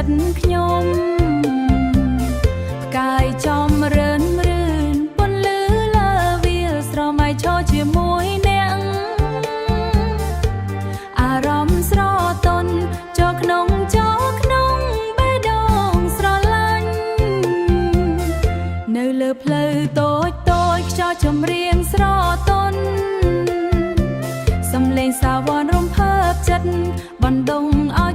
ចិត្តខ្ញុំផ្កាយចំរឿនរឿនពន្លឺលើវាស្រមៃឈរជាមួយអ្នកអារម្មណ៍ស្រទន់ចូលក្នុងបេះដូងស្រឡាញ់នៅលើផ្លូវតូចខ្យល់ចម្រៀងស្រទន់សំឡេងសាវ័នរំភើបចិត្តបណ្ដុងឲ្យ